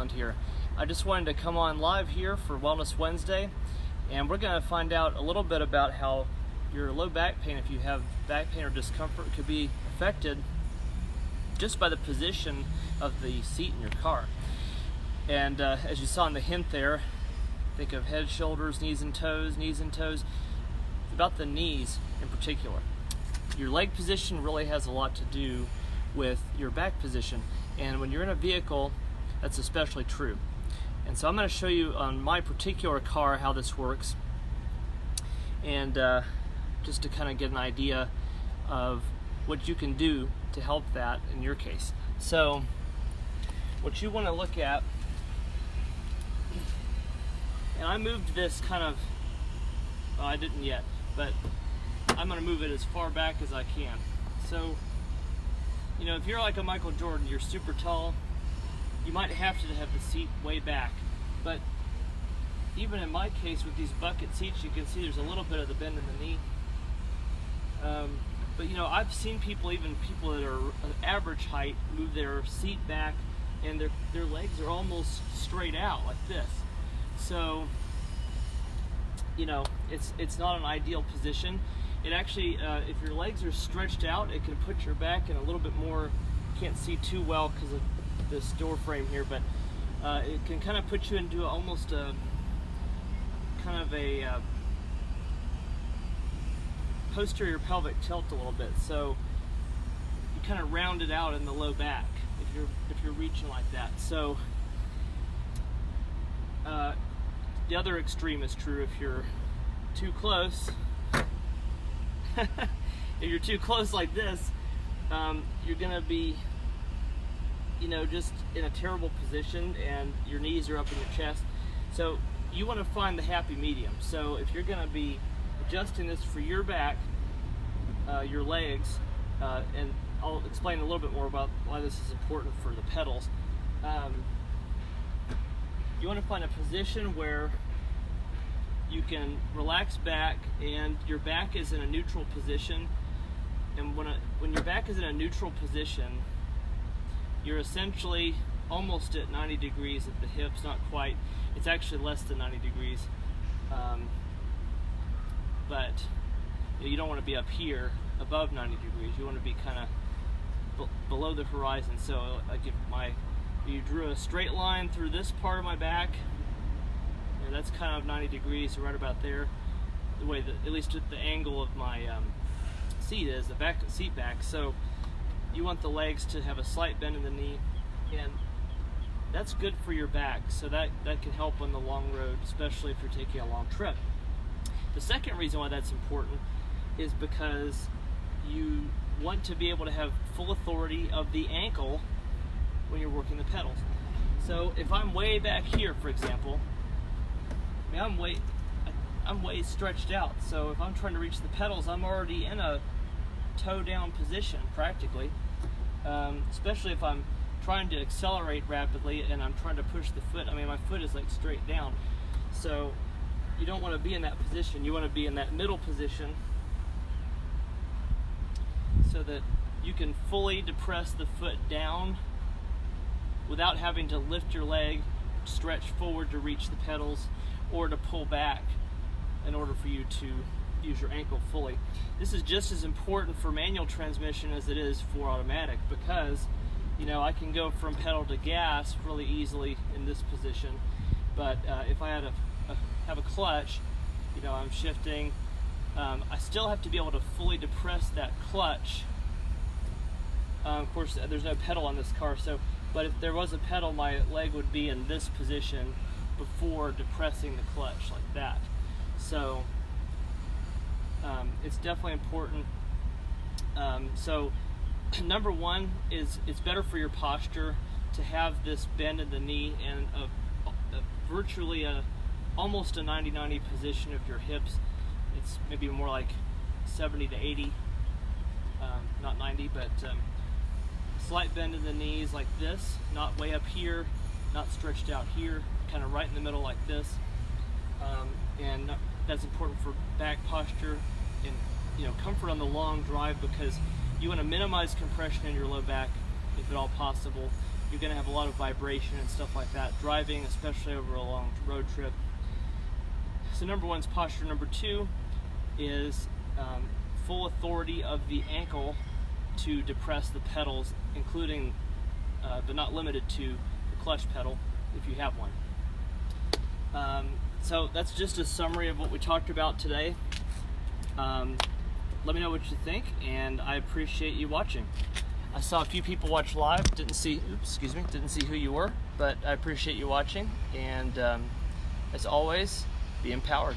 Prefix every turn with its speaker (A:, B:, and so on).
A: Hyland here. I just wanted to come on live here for Wellness Wednesday, and we're going to find out a little bit about how your low back pain, if you have back pain or discomfort, could be affected just by the position of the seat in your car. And as you saw in the hint there, think of head, shoulders, knees and toes. It's about the knees in particular. Your leg position really has a lot to do with your back position, and when you're in a vehicle, that's especially true. And so I'm going to show you on my particular car how this works, and just to kind of get an idea of what you can do to help that in your case. So what you want to look at, and I moved this kind of, well, I didn't yet, but I'm going to move it as far back as I can. So, you know, if you're like a Michael Jordan, you're super tall, you might have to have the seat way back. But even in my case with these bucket seats, you can see there's a little bit of the bend in the knee. But you know, I've seen people, even people that are average height, move their seat back and their legs are almost straight out like this. So, you know, it's not an ideal position. It actually, if your legs are stretched out, it can put your back in a little bit more, can't see too well because of this door frame here, but it can kind of put you into almost a kind of a posterior pelvic tilt a little bit. So you kind of round it out in the low back if you're reaching like that. So the other extreme is true if you're too close. If you're too close like this, you're gonna be, you know, just in a terrible position and your knees are up in your chest. So you want to find the happy medium. So if you're gonna be adjusting this for your back, your legs, and I'll explain a little bit more about why this is important for the pedals. You want to find a position where you can relax back and your back is in a neutral position. And when your back is in a neutral position, you're essentially almost at 90 degrees at the hips, not quite. It's actually less than 90 degrees. But you don't want to be up here above 90 degrees. You want to be kind of below the horizon. So you drew a straight line through this part of my back, and that's kind of 90 degrees, right about there. The way that, at least the angle of my seat is, the seat back. So you want the legs to have a slight bend in the knee, and that's good for your back. So that can help on the long road, especially if you're taking a long trip. The second reason why that's important is because you want to be able to have full authority of the ankle when you're working the pedals. So if I'm way back here, for example, I mean, I'm way stretched out. So if I'm trying to reach the pedals, I'm already in a toe down position practically, especially if I'm trying to accelerate rapidly and I'm trying to push the foot. I mean, my foot is like straight down. So you don't want to be in that position. You want to be in that middle position so that you can fully depress the foot down without having to lift your leg, stretch forward to reach the pedals, or to pull back in order for you to use your ankle fully. This is just as important for manual transmission as it is for automatic, because you know, I can go from pedal to gas really easily in this position, but if I had have a clutch, you know, I'm shifting, I still have to be able to fully depress that clutch. Of course, there's no pedal on this car, so, but if there was a pedal, my leg would be in this position before depressing the clutch like that. So it's definitely important. So number one is it's better for your posture to have this bend in the knee and virtually almost a 90-90 position of your hips. It's maybe more like 70 to 80, not 90, but slight bend in the knees like this, not way up here, not stretched out here, kind of right in the middle like this. And that's important for back posture and, you know, comfort on the long drive, because you want to minimize compression in your low back if at all possible. you're going to have a lot of vibration and stuff like that driving, especially over a long road trip. So number one is posture. Number two is full authority of the ankle to depress the pedals, including but not limited to the clutch pedal if you have one. So that's just a summary of what we talked about today. Let me know what you think, and I appreciate you watching. I saw a few people watch live, didn't see who you were, but I appreciate you watching, and as always, be empowered.